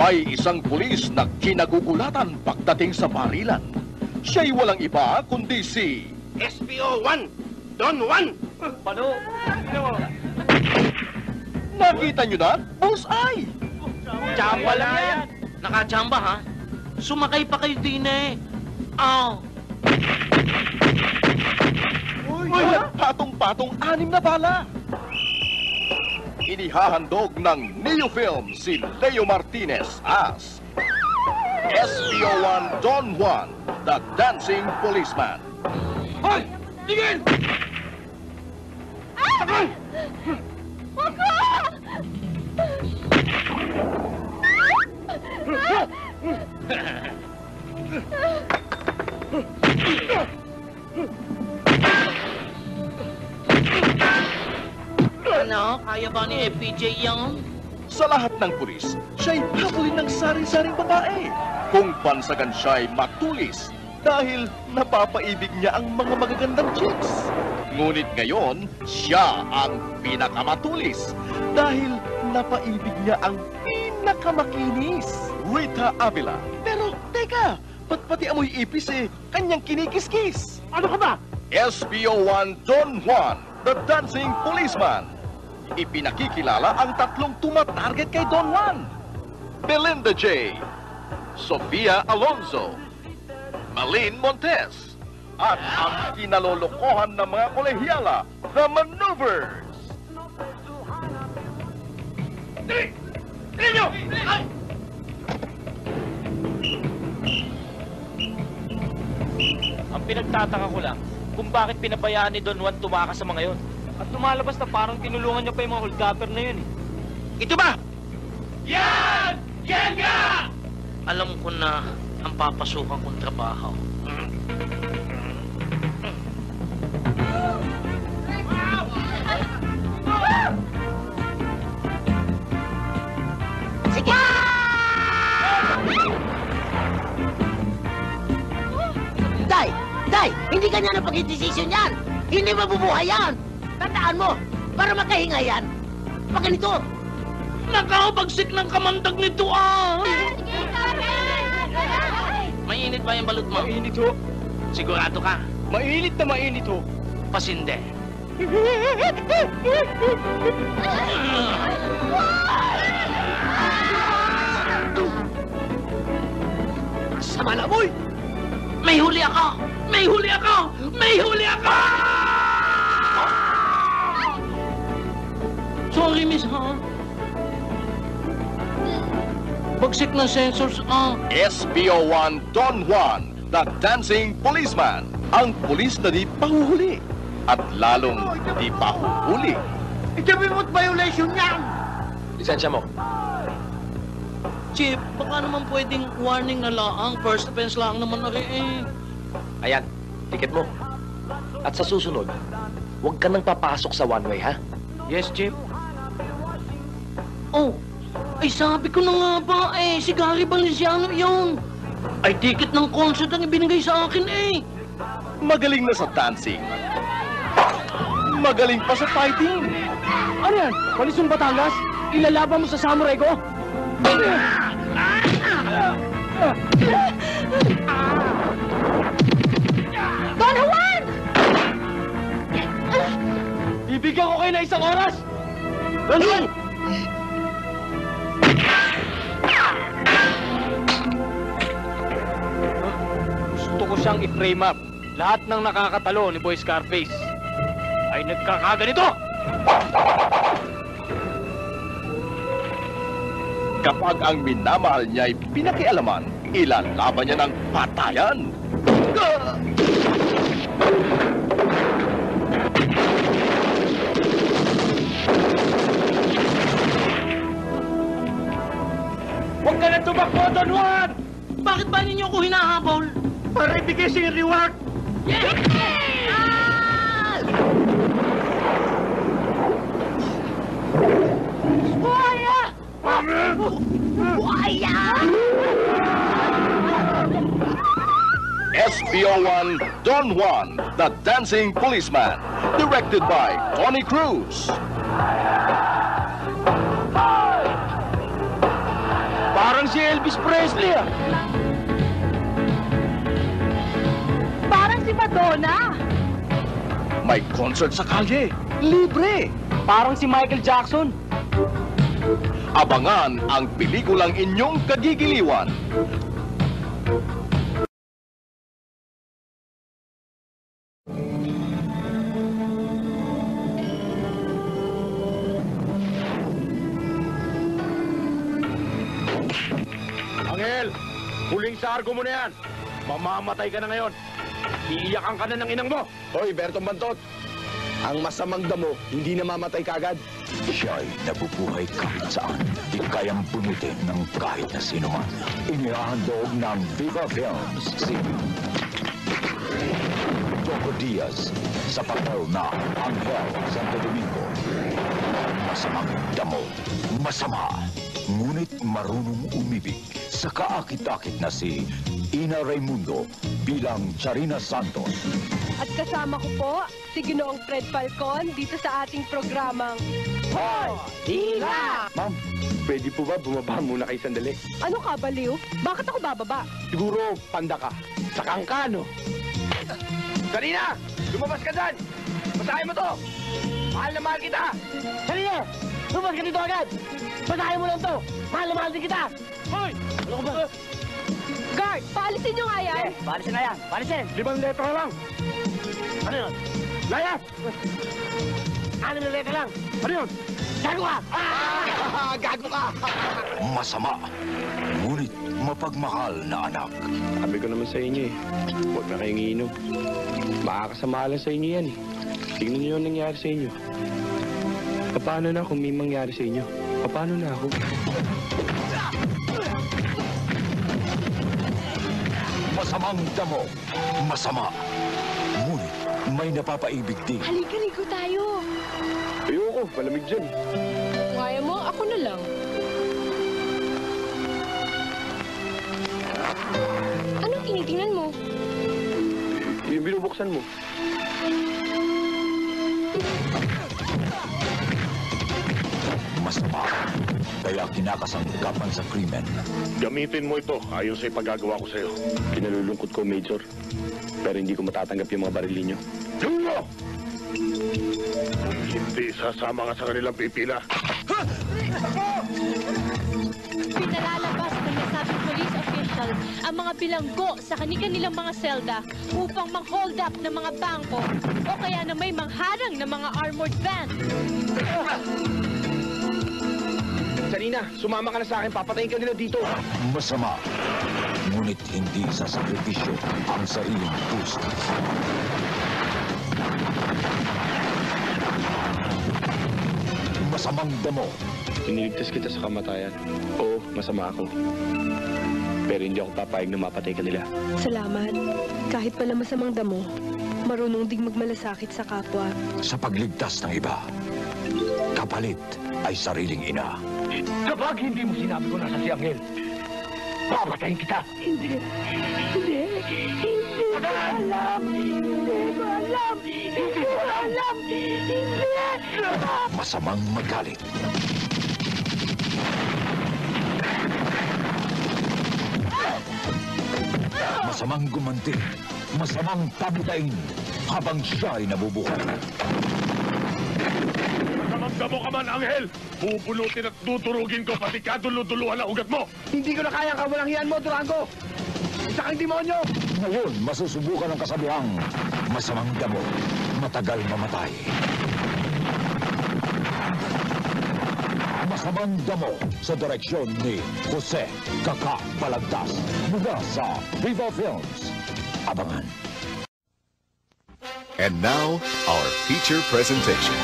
May isang pulis na kinagugulatan pagdating sa barilan. Siya'y walang iba kundi si... SPO 1! Don 1! Paano? Nakita nyo na? Bullseye! Tsamba lang yan. Nakachamba, ha? Sumakay pa kayo din eh. Oh. Patong-patong 6 na bala. Inihahandog ng Neo Film si Leo Martinez as SPO1 Don Juan, the Dancing Policeman. Hoy! Tigil! Sakay! Huwag ko! Ano? Kaya ba ni FPJ yan? Sa lahat ng pulis, siya'y habulin ng sari-saring babae. Kung bansagan siya'y matulis dahil napapaibig niya ang mga magagandang chicks. Ngunit ngayon, siya ang pinakamatulis dahil napaibig niya ang pinakamakinis, Rita Avila. Pero teka, ba't pati amoy ipis kanyang kinikis-kis? Ano ka ba? SPO1 Don Juan, the Dancing Policeman. Ipinakikilala ang 3 tumatarget kay Don Juan. Belinda J., Sofia Alonso, Malin Montes, at ang kinalolokohan ng mga kolehiyala, The Maneuvers. Inyo! Ay! Ang pinagtataka ko lang, kung bakit pinabayaan ni Don Juan tumakas sa mga yon. At lumalabas na parang tinulungan niya pa yung mga holdupper na yun eh. Ito ba? Yan! Yan nga! Alam ko na ang papasukan kong trabaho. Sige! Day! Day! Hindi ganyan ang pag-desisyon yan! Hindi mabubuhay yan! Tandaan mo, para makahinga yan, pag ganito. Nakabagsik ng kamandag nito ah! Mainit ba yung balut mo? Mainit ho. Sigurado ka? Mainit na mainit ho. Pasinde. Sama na boy! May huli ako! May huli ako! May huli ako! Sorry, miss, ha? Bagsik ng sensors, ah. SPO1 Don Juan, the Dancing Policeman. Ang pulis na di pahuhuli at lalong di pahuhuli. Itabi mo't violation yan! Lisensya mo. Chief, baka naman pwedeng warning na lang. First offense lang naman na rin eh. Ayan, ticket mo. At sa susunod, huwag ka nang papasok sa one-way, ha? Yes, Chief. Oh, ay sabi ko na nga ba eh, si Gary Valenciano yun. Ay ticket ng concert ang ibinigay sa akin eh. Magaling na sa dancing. Magaling pa sa fighting. Ano yan? Palisong Batangas? Ilalaban mo sa samurai ko? Don Juan! Bibigyan ko kayo na 1 oras! Don Juan! Gusto ko siyang i-frame up. Lahat ng nakakatalo ni Boy Scarface ay nagkakaganito! Kapag ang minamahal niya ay pinakialaman, ilalaban niya ng patayan. Huwag ka na tumakbo, Don Juan! Bakit ba ninyo ako hinahabol? Para ibigay sa yung reward! Buhaya! Buhaya! SPO1 Don Juan, the Dancing Policeman. Directed by Tony Cruz. Parang si Elvis Presley ah. Parang si Madonna. May concert sa kalye. Libre. Parang si Michael Jackson. Abangan ang pelikulang inyong kagigiliwan. Angel, huling sargo mo na yan. Mamamatay ka na ngayon. Iiyakan ka na ng inang mo. Hoy, Bertong Bantot. Ang masamang damo, hindi namamatay kagad. Siya'y nabubuhay kahit saan. Di kayang bunutin ng kahit na sino man. Inihahandog ng Viva Films si Joco Diaz sa papel na Angel Santo Domingo. Masamang damo. Masama. Ngunit marunong umibig sa kaakit-akit na si Ina Raimundo bilang Charina Santos. At kasama ko po si Ginoong Fred Falcon dito sa ating programang Hoy! Hila! Ma'am, pwede po ba bumaba muna kayo sandali? Ano ka, baliw? Bakit ako bababa? Siguro, panda ka. Sakang ka, no? Sarina! Lumabas ka dyan! Basahin mo to! Mahal na mahal kita! Sarina! Lumabas ka dito agad! Basahin mo lang to! Mahal na mahal din kita! Hoy! Ano ka ba? Guard, paalisin nyo nga yan! Palisin na yan! Palisin! 5 letra lang. Ano yun? Layas! 6 na letra lang! Ano yun? Gago ka! Gago ka! Masama. Ngunit mapagmahal na anak. Sabi ko naman sa inyo eh, huwag na kayong iinom. Makakasama lang sa inyo yan eh. Tignan niyo yung nangyari sa inyo. Paano na kung may mangyari sa inyo? Paano na ako? Masamang damo. Masama. Ngunit may napapaibig din. Halika, ligo tayo. Ayoko, malamig dyan. Kung ayaw mo, ako na lang. Anong tinitingnan mo? Yung binubuksan mo. Masama. Kaya kinakasangkapan sa krimen. Gamitin mo ito ayon sa ipagagawa ko sa'yo. Kinalulungkot ko, Major. Pero hindi ko matatanggap yung mga baril ninyo. Gawin mo! Hindi sasama ka sa kanilang pipila. Pinalalabas ng nasabing police official ang mga bilanggo sa kanilang mga selda upang mang-hold up ng mga bangko o kaya na may mangharang ng mga armored van. Sarina, sumama ka na sa akin. Papatayin ka nila dito. Masama. Ngunit hindi sa sakripisyo ang sariling puso. Masamang damo. Iniligtas kita sa kamatayan. Oo, masama ako. Pero hindi ako papayag na mapatay ka nila. Salamat. Kahit pala masamang damo, marunong ding magmalasakit sa kapwa. Sa pagligtas ng iba, kapalit ay sariling ina. Kapag hindi mo sinabi ko nasa si Angel, papatayin kita. Hindi ko alam. Masamang magalit. Masamang gumanti. Masamang pabutain habang siya ay nabubuhay. Kamagdamo ka man, Angel! Bubulutin at tuturugin ko pati kaduluduluhan na ugat mo! Hindi ko na kaya ang kawalangian mo, Durango! Isa kang demonyo! Ngayon, masusubukan ang kasabihang masamang damo, matagal mamatay. Masamang damo sa direksyon ni Jose Kaka Balagtas mula sa Viva Films. Abangan. And now, our feature presentation.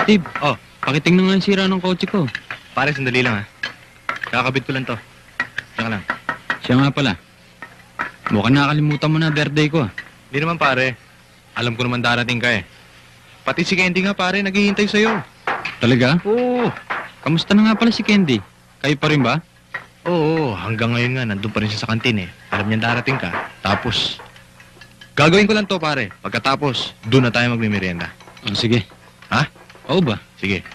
Steve, pakitingnan nga yung sira ng kotse ko. Pare, sandali lang ha. Kakabit ko lang to. Saka lang. Siya nga pala. Mukhang nakalimutan mo na birthday ko ah. Hindi naman pare. Alam ko naman darating ka eh. Pati si Candy nga pare, naghihintay sa'yo. Talaga? Oo. Kamusta na nga pala si Candy? Kayo pa rin ba? Oo, hanggang ngayon nga, nandun pa rin siya sa kantin eh. Alam niya darating ka. Tapos, gagawin ko lang to pare. Pagkatapos, doon na tayo magmimerienda. Oh, sige. Ha? Oo ba? Sige.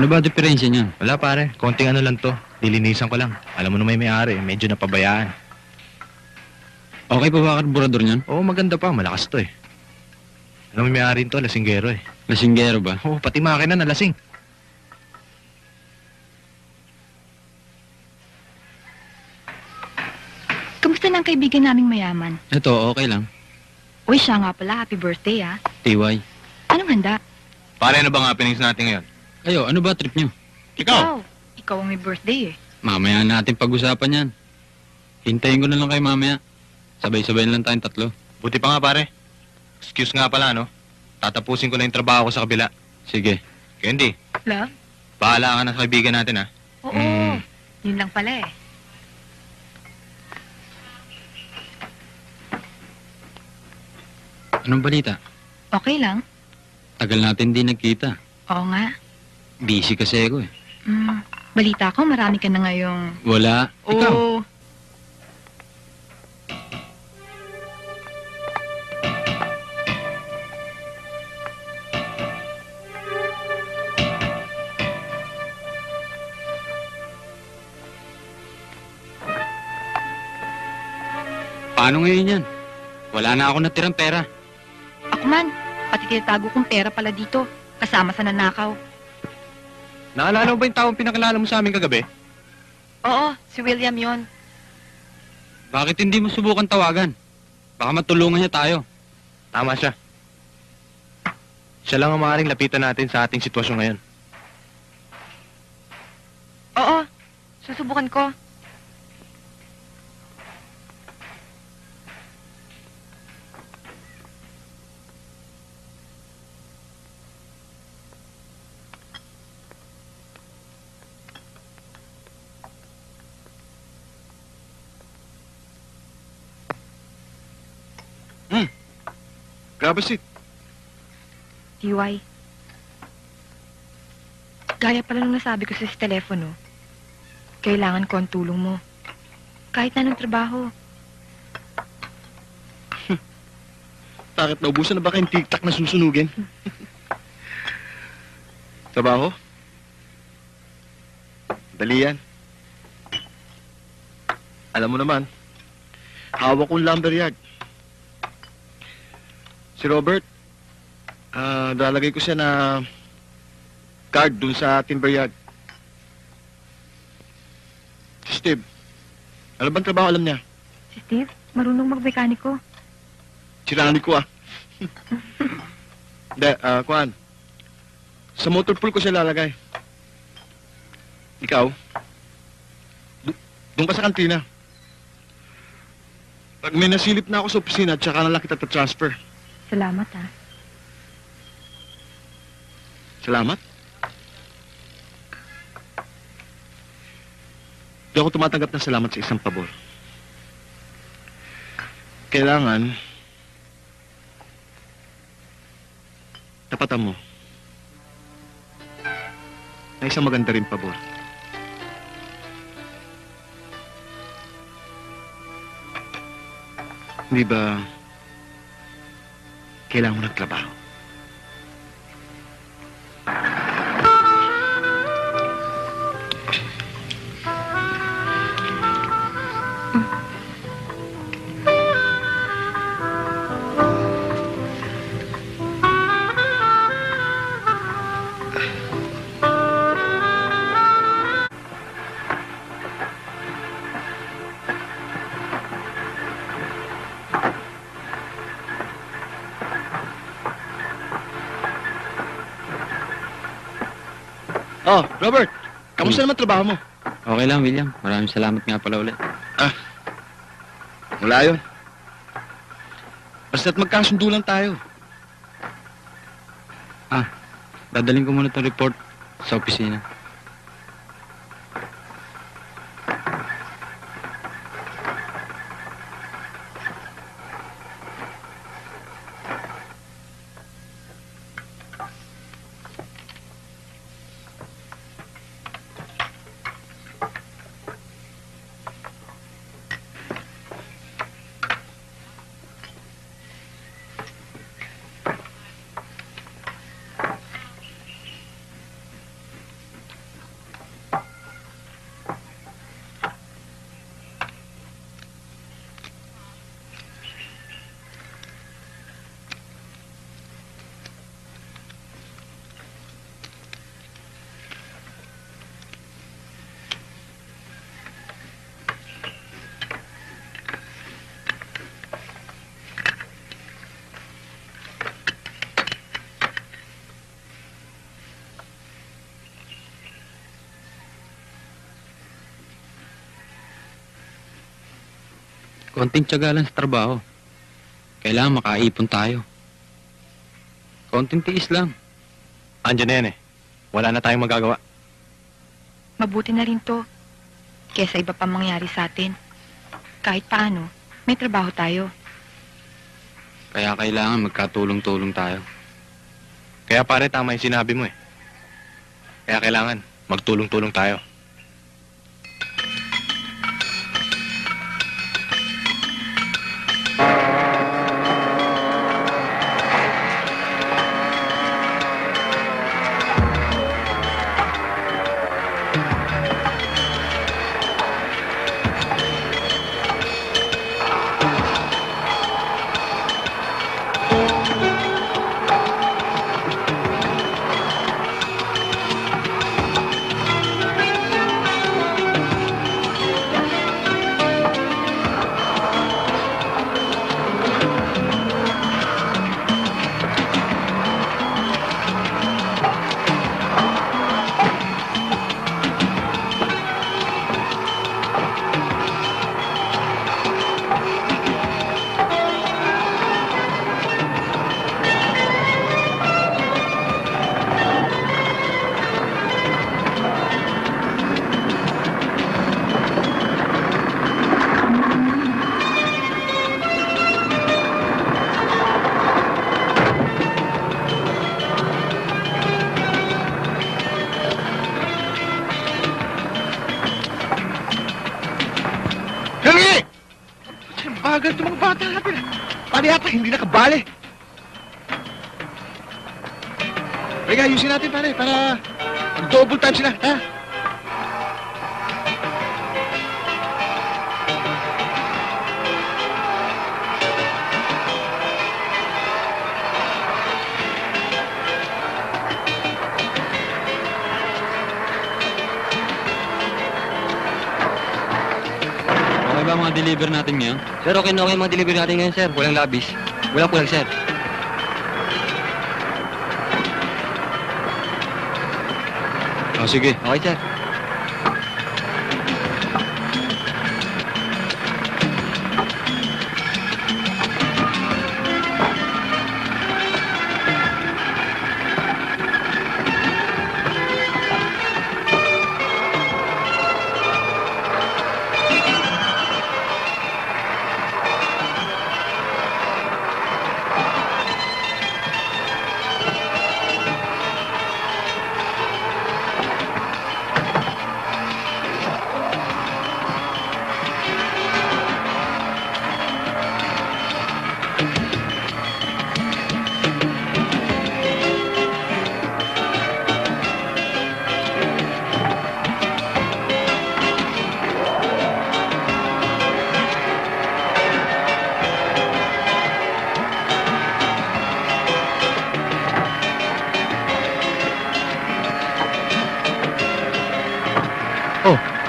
Ano ba diferensya niyan? Wala pare, konting ano lang to. Dilinisan ko lang. Alam mo na may-ari, medyo napabayaan. Okay pa ba karburador niyan? Oo, maganda pa. Malakas to eh. Alam mo may-ari to, lasinggero eh. Lasinggero ba? Oo, pati makina na lasing. Kamusta na ang kaibigan naming mayaman? Ito, okay lang. Uy, siya nga pala. Happy birthday, ah. TY. Anong handa? Pare, ano bang happenings natin ngayon? Ayo, ano ba trip niyo? Ikaw ang may birthday, eh. Mamaya natin pag-usapan yan. Hintayin ko na lang kayo mamaya. Sabay-sabay na lang tayong tatlo. Buti pa nga pare. Excuse nga pala, no? Tatapusin ko lang yung trabaho ko sa kabila. Sige. Candy, Love? bahala ka na sa kaibigan natin, ha? Oo. Yun lang pala, eh. Anong balita? Okay lang. Tagal natin di nagkita. Oo nga. Busy kasi ako, eh. Balita ko, marami ka na ngayong... Wala. Ikaw? Oo. Paano ngayon yan? Wala na ako natirang pera. Ako man, pati tinatago kong pera pala dito. Kasama sa nanakaw. Naalala mo ba yung taong pinakilala mo sa amin kagabi? Oo, si William yon. Bakit hindi mo subukan tawagan? Baka matulungan niya tayo. Tama siya. Siya lang ang maaaring lapitan natin sa ating sitwasyon ngayon. Oo, susubukan ko. Grab a seat. TY. Gaya pala nung nasabi ko sa telepono, kailangan ko ang tulong mo. Kahit na anong trabaho. Bakit naubusan na ba kayong tiktak na susunugin? Trabaho? Dali yan. Alam mo naman, hawak kong lumberyard. Si Robert, lalagay ko siya na card dun sa timberyard. Si Steve, ano bang trabaho alam niya? Si Steve, marunong magmekaniko. Sinani ko ah. Hindi, Kuan. Sa motor pool ko siya lalagay. Ikaw? Doon ka sa kantina. Pag may nasilip na ako sa opisina, tsaka na lang kita transfer. Salamat, ha. Salamat. Di ako tumatanggap ng salamat sa isang pabor. Kailangan tapatan mo na isang maganda rin pabor. Hindi ba kailangan mo ng trabaho? Oh, Robert, kamusta naman trabaho mo? Okay lang, William. Maraming salamat nga pala ulit. Wala yun. Basta't magkasundo lang tayo. Dadaling ko muna itong report sa opisina. Konting tiyaga lang sa trabaho. Kailangan makaipon tayo. Konting tiis lang. Andiyan na yan eh. Wala na tayong magagawa. Mabuti na rin to. Kesa iba pa mangyari sa atin. Kahit paano, may trabaho tayo. Kaya kailangan magkatulong-tulong tayo. Kaya pare, tama yung sinabi mo eh. Kaya kailangan magtulong-tulong tayo. Bagal itong mga bata natin. Paano yata hindi nakabali? Kaya ayusin natin pare para double time sila, ha? Okay ba mga deliver natin ngayon? Sir, okay na okay mga deliver natin ngayon, sir. Walang labis. Walang kulang, sir. Oh, sige. Okay, sir.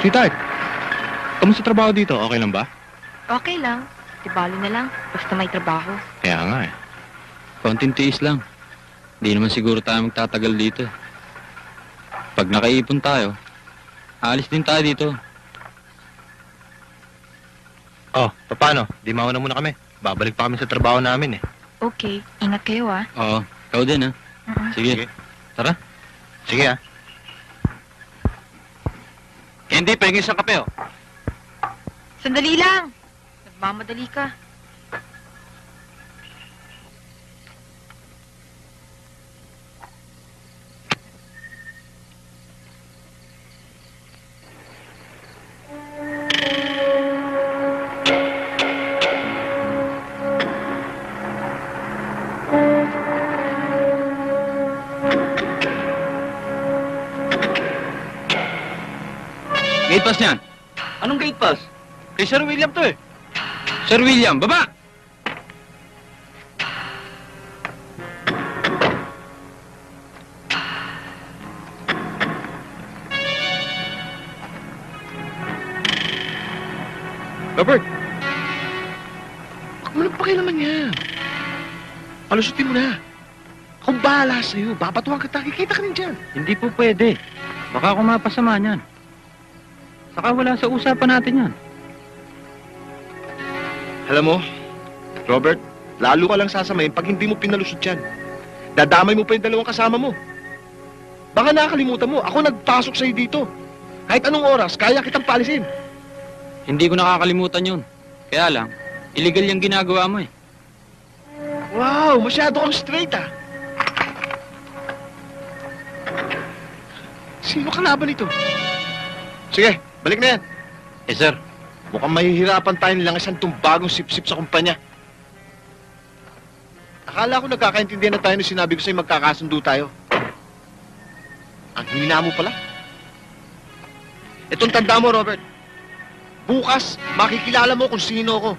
Sweetheart, kamusta trabaho dito? Okay lang ba? Okay lang. Tibalo na lang. Basta may trabaho. Kaya nga eh. Konting tiis lang. Hindi naman siguro tayo magtatagal dito. Pag nakaipon tayo, alis din tayo dito. Oh, paano? Di mauna muna kami. Babalik pa kami sa trabaho namin eh. Okay, ingat kayo ah. Oo, ikaw din ah. Sige. Tara. Sige ah. Candy, pahingin sa kape oh. Sandali lang. Nagmamadali ka. Gate pass niyan. Anong gate pass? Kay Sir William to eh. Sir William, baba! Robert! Huwag mo nang pakialaman yan. Palusutin mo na. Akong bahala sa'yo. Babatuhan kita. Kikita ka rin dyan. Hindi po pwede. Baka ako mapasama niyan. Saka wala sa usapan natin yan. Alam mo, Robert, lalo ka lang sasamayin pag hindi mo pinalusot yan. Dadamay mo pa yung dalawang kasama mo. Baka nakakalimutan mo, ako nagpasok sa'yo dito. Kahit anong oras, kaya kitang paalisin. Hindi ko nakakalimutan yun. Kaya lang, illegal yung ginagawa mo eh. Wow, masyado kang straight ah. Sino kalaban ito? Sige, balik na yan. Eh sir, Mukhang mahihirapan tayo nilang isang bagong sip-sip sa kumpanya. Akala ko nagkakaintindihan na tayo nung sinabi ko sa'yo magkakasundo tayo. Ang hina mo pala. Itong tanda mo, Robert. Bukas, makikilala mo kung sino ko.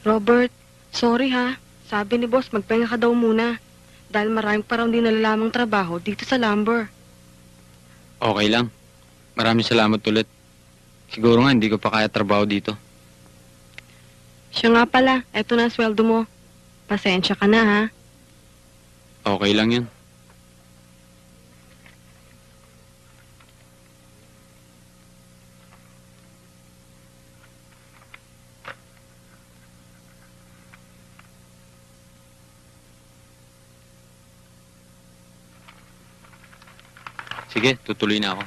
Robert, sorry ha. Sabi ni boss, magpahinga ka daw muna. Dahil maraming pa raw di nalalamang trabaho dito sa lumber. Okay lang. Maraming salamat ulit. Siguro nga hindi ko pa kaya trabaho dito. Siya nga pala, eto na ang sweldo mo. Pasensya ka na ha. Okay lang yun. Sige, tutuloy na ako.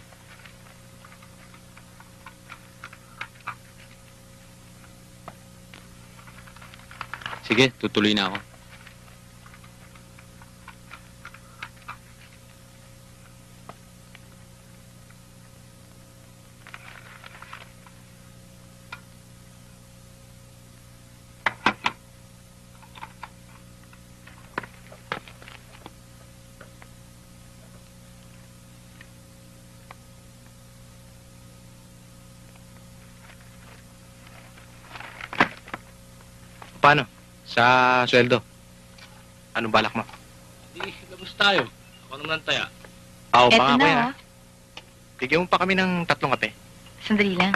Sige, tutuloy na ako. Paano? Sa sweldo? Anong balak mo? Di, labas tayo. Ako naman taya. Eto Eto na, yan, oh. Bigyan mo pa kami ng 3 kape. Sandali lang.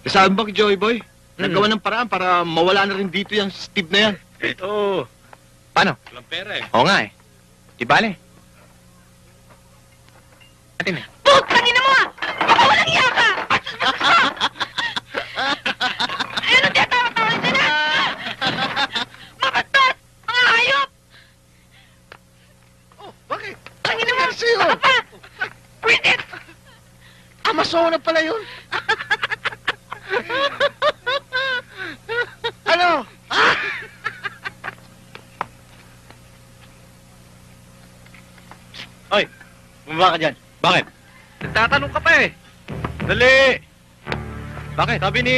Sabi ba kay Joey Boy? Nagawa ng paraan para mawala na rin dito yung Steve na yan. Oo. Paano? Walang pera eh. Oo nga eh. Di bale. Atin eh. Putang ina mo ah! Baka walang iya ka! Ano diya tawa-tawa dyan ah? Mabastos! Mga hayop! Oh, bakit? Ang ina mo! Sa'yo? Baka pa! Bridget! Amazon na pala yun. Ano? Hoy, bumaba ka dyan. Bakit? Nagtatanong ka pa eh. Dali! Bakit? Sabi ni...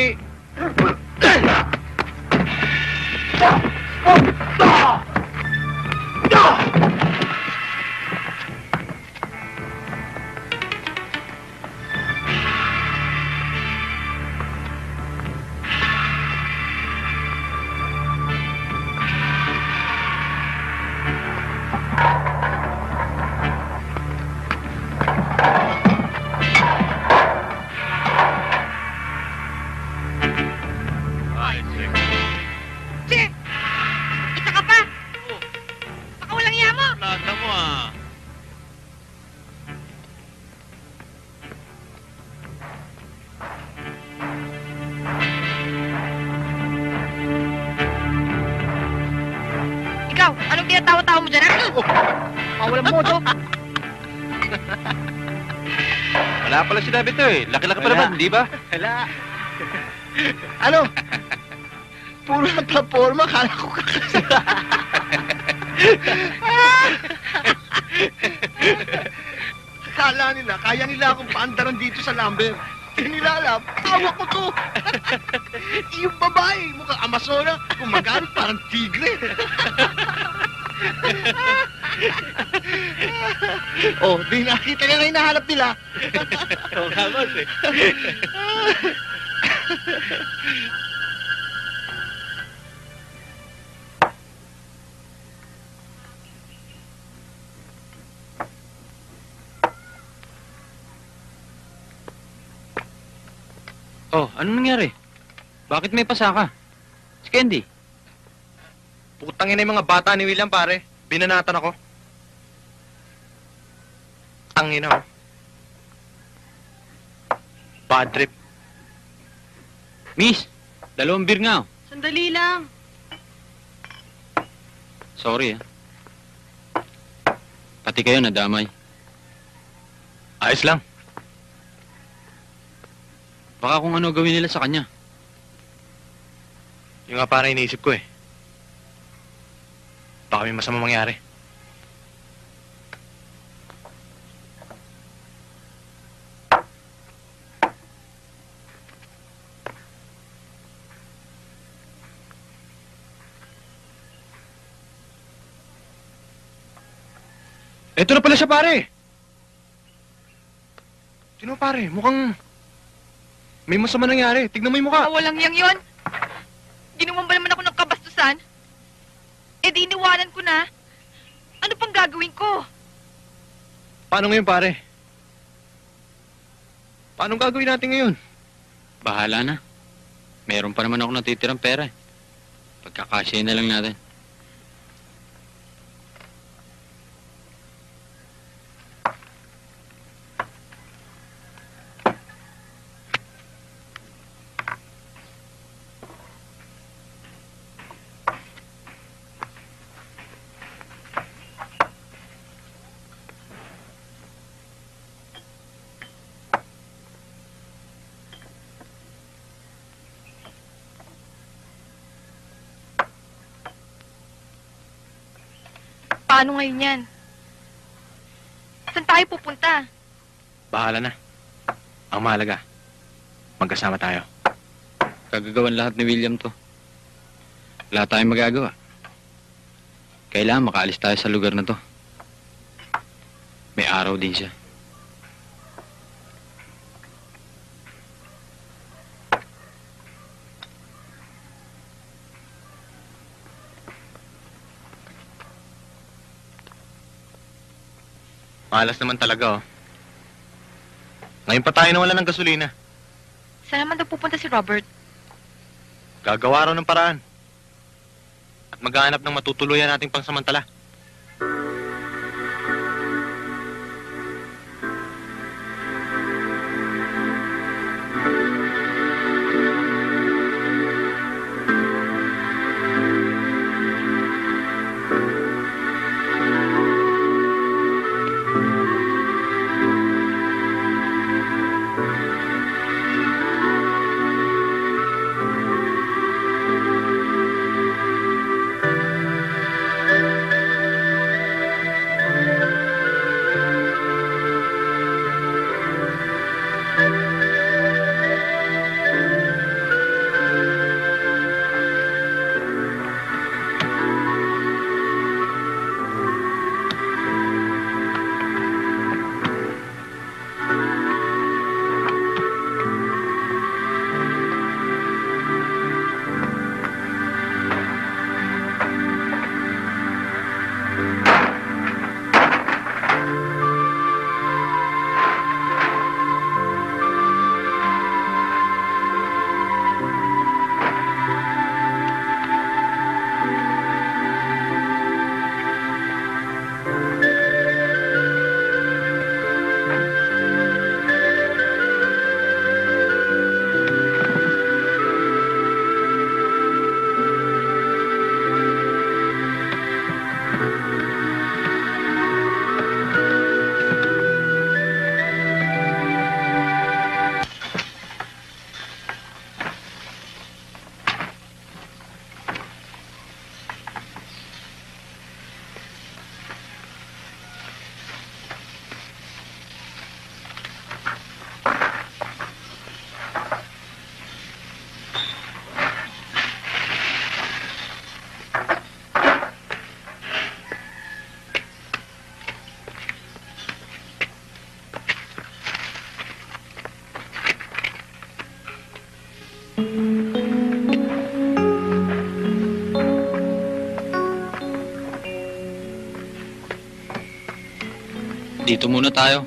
Ikaw, anong tinatawa-tawa mo dyan, ha? Walang modo. Wala pala sinabi to eh. Laki-laki pa naman, di ba? Wala. Ano? Puro na platforma, kala ko Kala nila, kaya nila akong paandaran dito sa lumber. Hindi nila alam, awa ko to. Yung babae, mukhang Amazona, kumagamit parang tigre. Oh, di nakita nila yung nahanap nila. Oo nga, boss eh. Oh, anong nangyari? Bakit may pasaka? Si Candy. Putangin na yung mga bata ni William, pare. Binanatan ako. Tangin na, oh. Bad trip. Miss, 2 beer nga, oh. Sandali lang. Sorry, Pati kayo nadamay. Ayos lang. Baka kung ano gawin nila sa kanya. Yung nga parang iniisip ko eh. Baka may masama mangyari. Eto na pala siya, pare! Sino, pare? Mukhang... may masama nangyari. Tignan mo yung mukha. Walang yang yon. Ginuman ba naman ako ng kabastusan? Eh di iniwanan ko na. Ano pang gagawin ko? Paano ngayon, pare? Paano gagawin natin ngayon? Bahala na. Meron pa naman ako natitirang pera. Pagkakasya na lang natin. Paano ngayon yan? Saan tayo pupunta? Bahala na. Ang mahalaga, magkasama tayo. Kagagawan lahat ni William to. Wala tayong magagawa. Kailangan makaalis tayo sa lugar na to. May araw din siya. Malas naman talaga, oh. Ngayon pa tayo nawala ng gasolina. Saan naman daw pupunta si Robert? Gagawa raw ng paraan. At maghahanap ng matutuluyan nating pangsamantala. Dito muna tayo.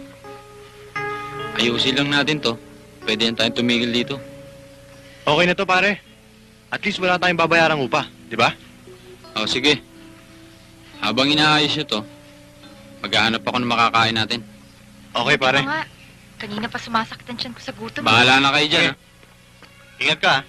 Ayusin lang natin to. Pwede yan tayong tumigil dito. Okay na to, pare. At least wala tayong babayarang upa, di ba? O, sige. Habang inaayos nyo to, maghahanap ako ng makakain natin. Okay, pare. Oo nga. Kanina pa sumasakit ang tiyan ko sa gutom. Bahala na kayo dyan, ha? Ingat ka, ha?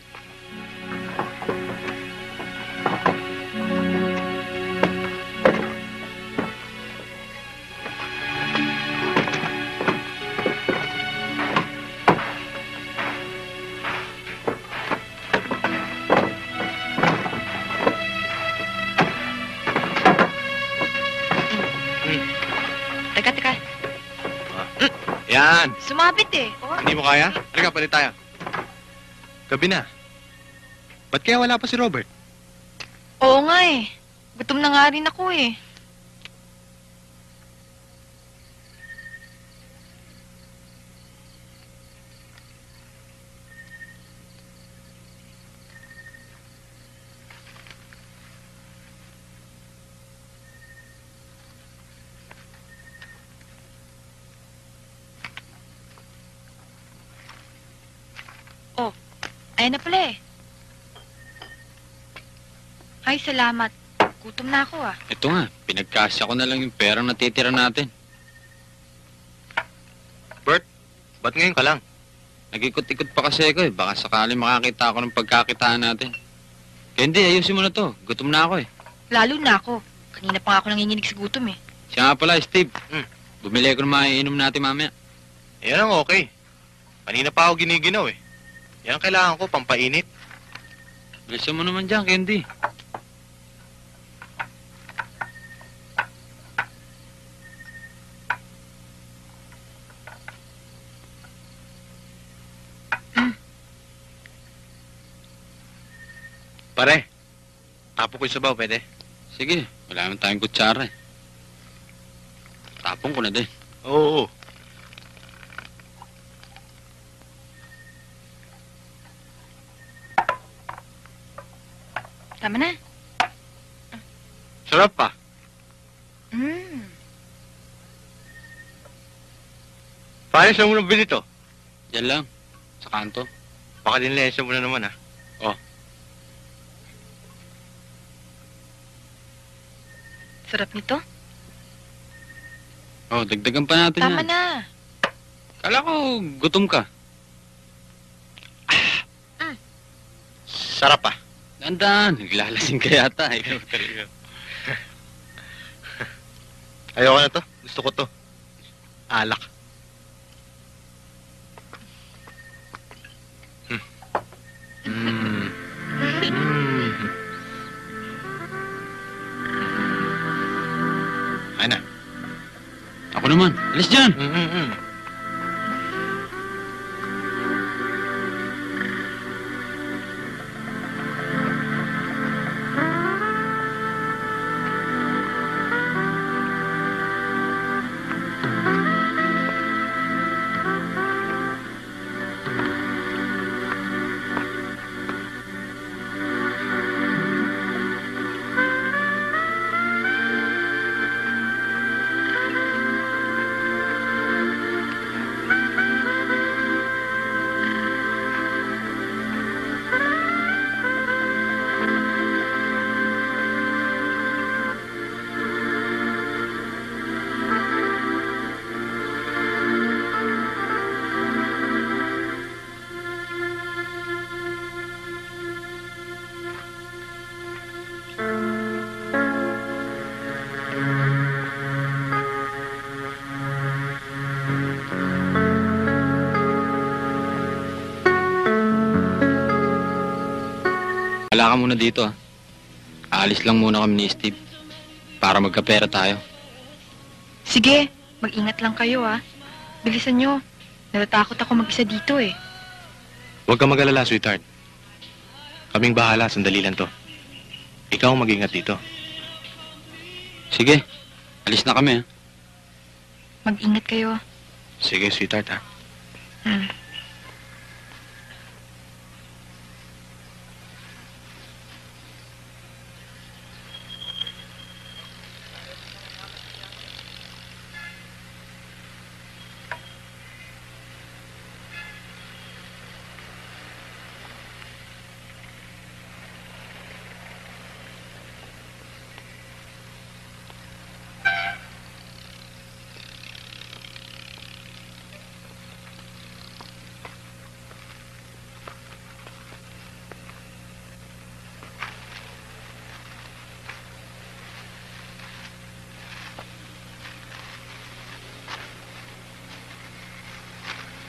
Teka. Yan. Sumabit eh. Oh. Hindi mo kaya? Halika, palit tayo. Gabi na. Ba't kaya wala pa si Robert? Oo nga eh. Gutom na nga rin ako eh. Oh, ayan na pala eh. Ay, salamat. Gutom na ako ah. Ito nga, pinagkasya ko na lang yung perang natitira natin. Bert, ba't ngayon ka lang? Nag-ikot-ikot pa kasi ako eh. Baka sakali makakita ako ng pagkakitaan natin. Candy, ayusin mo na to. Gutom na ako eh. Lalo na ako. Kanina pa nga ako nanginginig sa gutom eh. Siya nga pala, Steve. Bumili ako ng maiinom natin mamaya. Yan ang okay. Kanina pa ako giniginaw eh. Yan ang kailangan ko, pampainit. Bilisan mo naman dyan, Candy. Pare, tapo ko yung sabaw, pwede? Sige, wala naman tayong kutsara eh. Tapong ko na din. Oo. Tama na. Sarap pa. Pare, saan mo nabili to? Yan lang, sa kanto. Baka dinlesa mo na naman, ha? Sarap nito. Oh, dagdagan pa natin Tama yan. na. Kala ko, gutom ka. Sarap pa. Dandaan, naglalasing ka yata. Ikaw talaga. Ayoko na to. Gusto ko to. Alak. Ay na. Ako naman. Alis dyan. Wala ka muna dito, ha. Aalis lang muna kami ni Steve para magkapera tayo. Sige, mag-ingat lang kayo ah. Bilisan nyo. Natatakot ako mag-isa dito eh. Huwag kang mag-alala, sweetheart. Kaming bahala, sandali lang to. Ikaw ang mag-ingat dito. Sige, alis na kami, ha. Mag-ingat kayo. Sige, sweetheart, ha.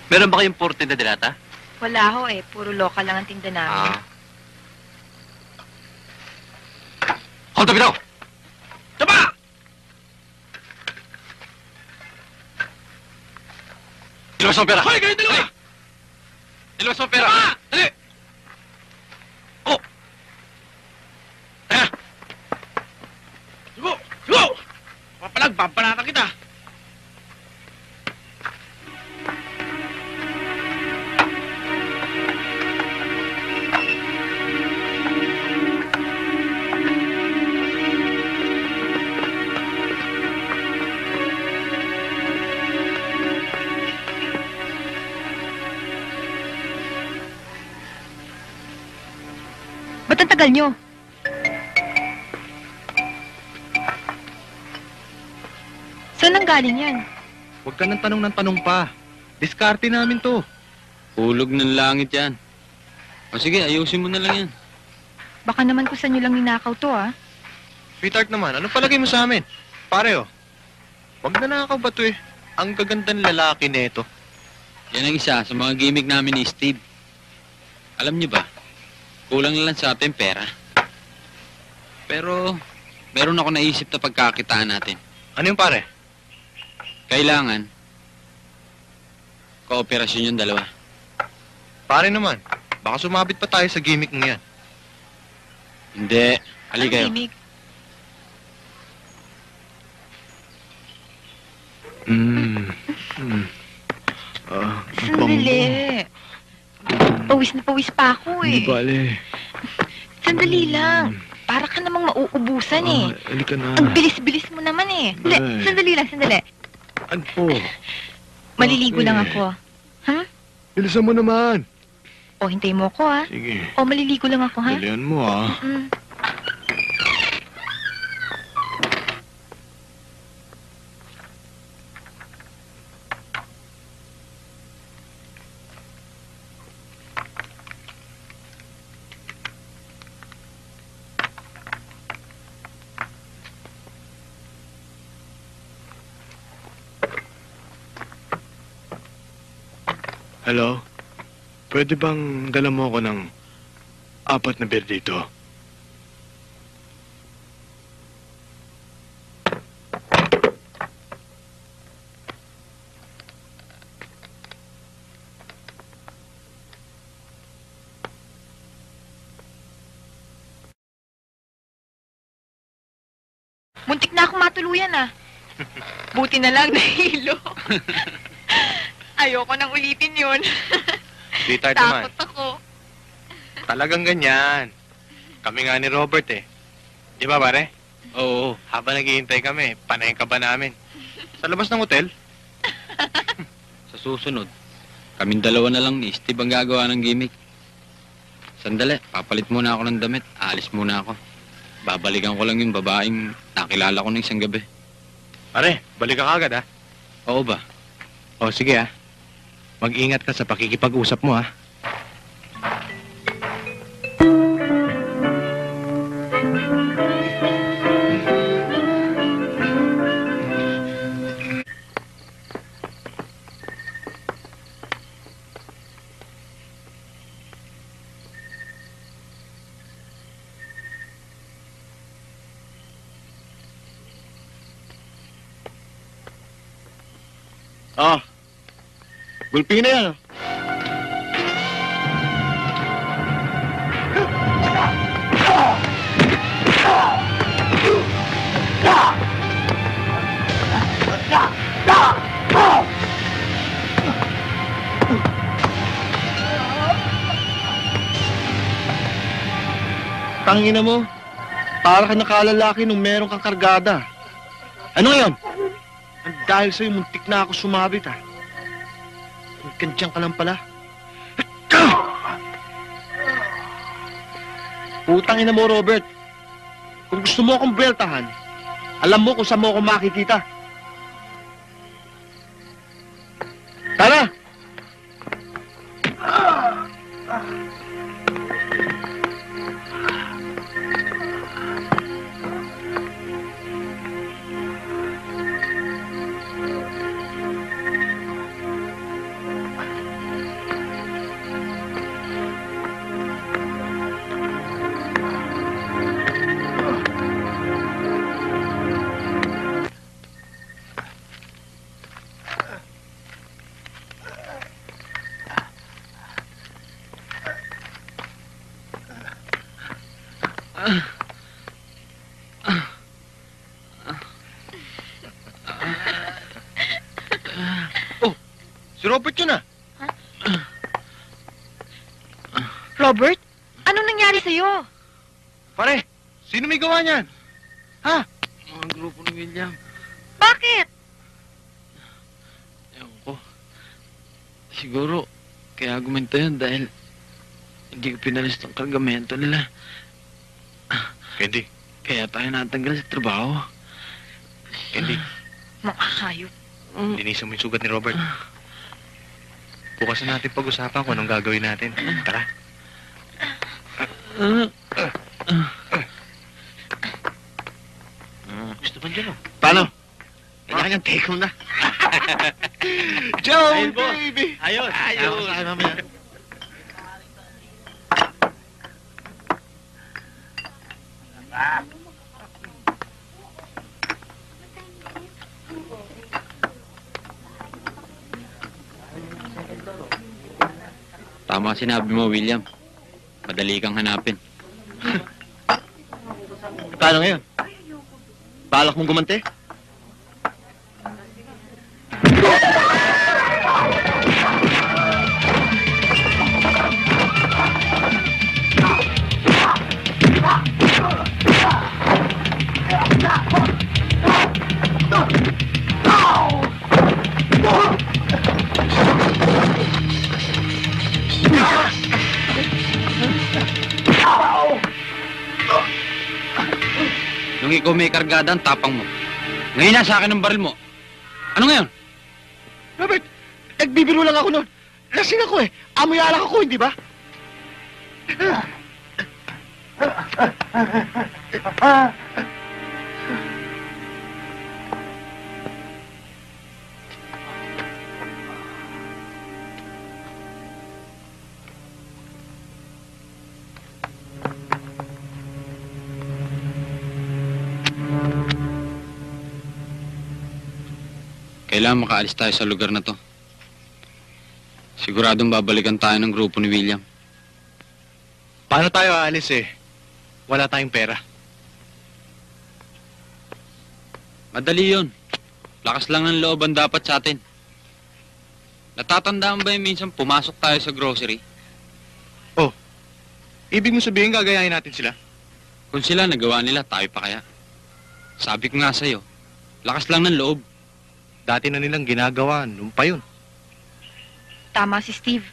Meron ba kayong porte na dilata? Wala ho eh. Puro local lang ang tinda namin. Hold up ito! Tama! Dalawas ang pera! Hoy, kayo dalawa! Dalawas ang pera! Dali! Oh! Ayan! Sigo! Sigo! Papalag, pampalata kita! Ba't ang tagal nyo? Saan ang galing yan? Huwag ka ng tanong pa. Diskarte namin to. Hulog ng langit yan. O sige, ayusin mo na lang yan. Baka naman kung saan nyo lang ninakaw to, ah. Sweetheart naman, anong palagay mo sa amin? Pare, Huwag na nakakaw ba to eh? Ang gagandang lalaki nito. Yan ang isa sa mga gimmick namin ni Steve. Alam niyo ba, kulang na lang sa atin pera. Pero, meron ako naisip na pagkakitaan natin. Ano yung pare? Kailangan, kooperasyon yung dalawa. Pare naman, baka sumabit pa tayo sa gimmick ng yan. Hindi. Halika kayo. Gimmick? Sandali. Pawis na pawis pa ako eh. Hindi bale. Sandali lang. Para ka namang mauubusan eh. Halika na. Ang bilis-bilis mo naman eh. Hindi, sandali lang, sandali. Ano po? Maliligo lang ako. Ha? Bilisan mo naman. O, hintayin mo ako ha. Sige. O, maliligo lang ako ha. Dalian mo ah. Hello? Pwede bang dala mo ako ng 4 na beer dito? Muntik na akong matuluyan ah. Buti na lang nahilo. Ayoko nang ulitin yun. Sweetheart naman. Takot ako. Talagang ganyan. Kami nga ni Robert eh. Di ba pare? Oo. Habang naghihintay kami, panayin ka ba namin? Sa labas ng hotel? Sa susunod, kaming dalawa na lang ni Steve ang gagawa ng gimmick. Sandali, papalit muna ako ng damit. Aalis muna ako. Babalikan ko lang yung babaeng nakilala ko ng isang gabi. Pare, balik ka agad ha? Oo ba? O sige ha. Mag-ingat ka sa pakikipag-usap mo ha. Ah, gulpi na yan. Tangina mo, para ka nakalalaki nung meron kang kargada. Ano yan? Dahil sa'yo, muntik na ako sumabit, ha? Kandiyan ka lang pala. Putang ina mo, Robert. Kung gusto mo akong beltahan, alam mo kung saan mo ako makikita. Tara! Robert yun ah. Robert, anong nangyari sa'yo? Pare, sino may gawa niyan? Ha? Mga grupo ni William. Bakit? Ewan ko. Siguro, kaya guminto yun dahil hindi ko pinalis ng kargamento nila. Candy. Kaya tayo natanggal sa trabaho. Candy, Makakayop. linisan mo yung sugat ni Robert. Bukas na natin pag-usapan kung anong gagawin natin. Tara. Gusto ba dyan, oh? Paano? Kailangan take home na. Joe, Ayun, boss. baby! Ayos. Ayos. Ay, mamaya. Tama sinabi mo, William. Madali kang hanapin. Paano ngayon? Balak mong gumante? Nung ikaw may kargada, ang tapang mo. Ngayon na sa akin ang baril mo. Ano ngayon? Robert, nagbibiro lang ako noon. Lasing ako eh. Amoy alak ako, hindi ba? Kailangan makaalis tayo sa lugar na to. Siguradong babalikan tayo ng grupo ni William. Paano tayo aalis eh? Wala tayong pera. Madali yun. Lakas lang ng loob ang dapat sa atin. Natatandaan ba yung minsan pumasok tayo sa grocery? Oh, ibig mo sabihin gagayahin natin sila? Kung sila nagawa nila, tayo pa kaya? Sabi ko nga sa'yo, lakas lang ng loob. Dati na nilang ginagawa, nung pa yun. Tama si Steve.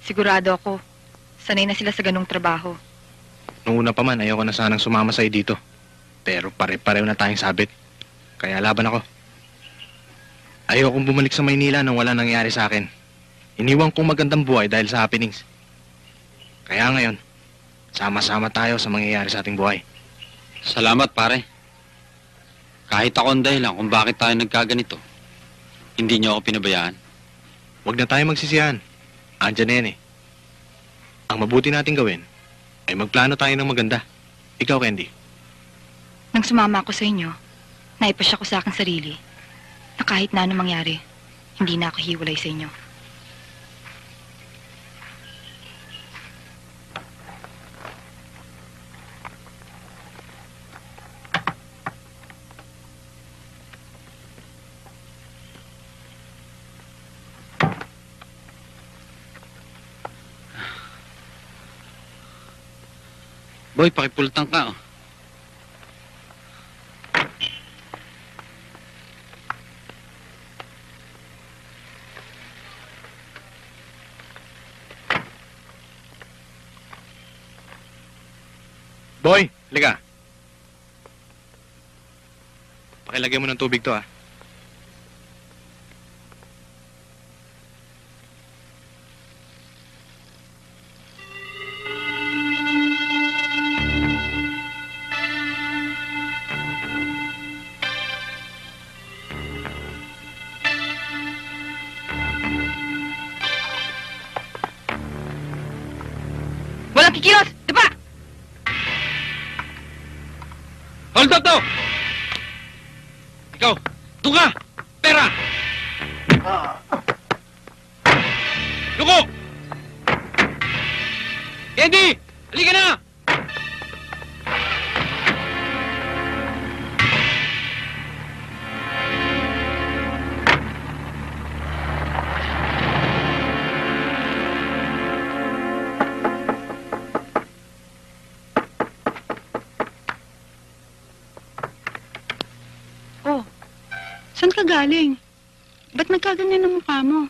Sigurado ako, sanay na sila sa ganong trabaho. Nung una pa man, ayoko na sanang sumama sa'yo dito. Pero pare-pareho na tayong sabit. Kaya laban ako. Ayokong bumalik sa Maynila nang wala nangyari sa akin. Iniwan kong magandang buhay dahil sa happenings. Kaya ngayon, sama-sama tayo sa mangyayari sa ating buhay. Salamat, pare. Kahit ako ang dahilan kung bakit tayo nagkaganito, hindi niyo ako pinabayaan. Huwag na tayo magsisihan. Andiyan na yan eh. Ang mabuti nating gawin ay magplano tayo ng maganda. Ikaw, Candy. Nang sumama ako sa inyo, naipasya ko sa aking sarili na kahit na ano mangyari, hindi na ako hiwalay sa inyo. Boy, pakipultang ka, oh. Boy, liga. Pakilagay mo ng tubig to, ah. Walang kikilos! Diba? Hold up to! Ikaw, doon ka! Pera! Luko! Candy! Halika na! Saan ka galing? Ba't nagkaganyan ang mukha mo?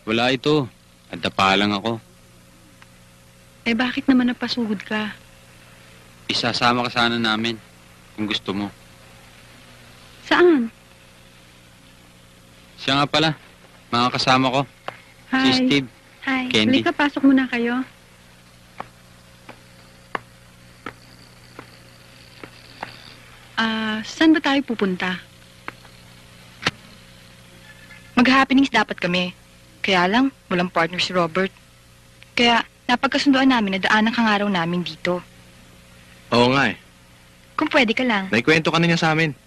Wala ito. Nadapa lang ako. Eh bakit naman napasugod ka? Isasama ka sana namin kung gusto mo. Saan? Siya nga pala. Mga kasama ko. Si Hi. Steve. Hi. Candy. Halika, pasok muna kayo. Saan ba tayo pupunta? Mag-happenings dapat kami. Kaya lang, walang partner si Robert. Kaya, napagkasunduan namin na daan ang kangaraw namin dito. Oo nga eh. Kung pwede ka lang. Naikwento ka na niya sa amin.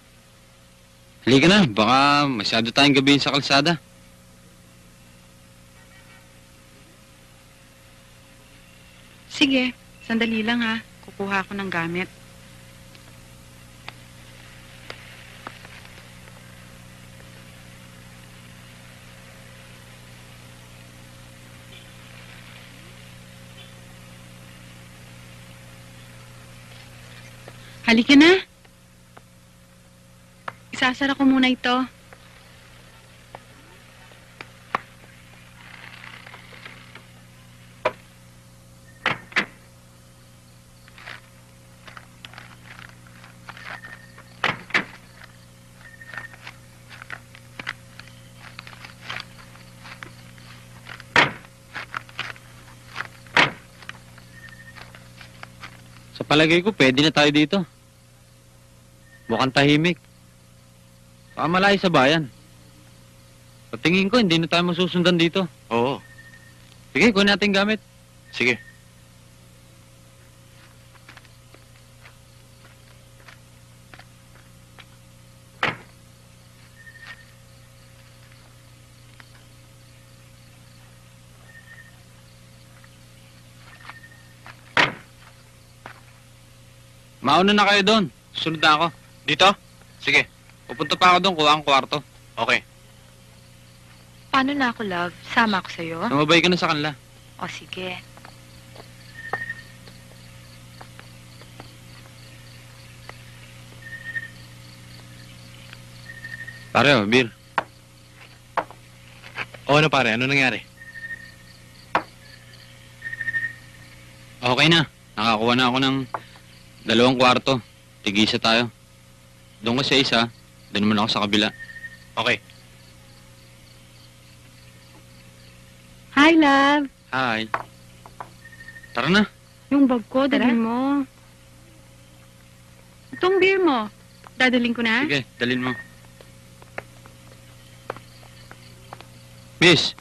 Halika na. Baka masyado tayong gabihin sa kalsada. Sige, sandali lang ha. Kukuha ko ng gamit. Halika na. Isasara ko muna ito. Sa palagay ko, pwede na tayo dito. Mukhang tahimik. Baka malayo sa bayan. Sa tingin ko, hindi na tayo masusundan dito. Oo. Sige, kunin natin gamit. Sige. Mauna na kayo doon. Susunod na ako. Dito? Sige. Pupunta pa ako doon, kuha ang kwarto. Okay. Paano na ako, love? Sama ako sa'yo? Sumabay ka na sa kanila. O, sige. Pare, oh, beer. Oo na pare, ano nangyari? Okay na. Nakakuha na ako ng 2 kwarto. Tig-isa tayo. Doon ko sa isa, doon naman ako sa kabila. Okay. Hi, love. Hi. Tara na. Yung bag ko, dalhin mo. Itong beer mo. Dadaling ko na? Sige, dalhin mo. Miss,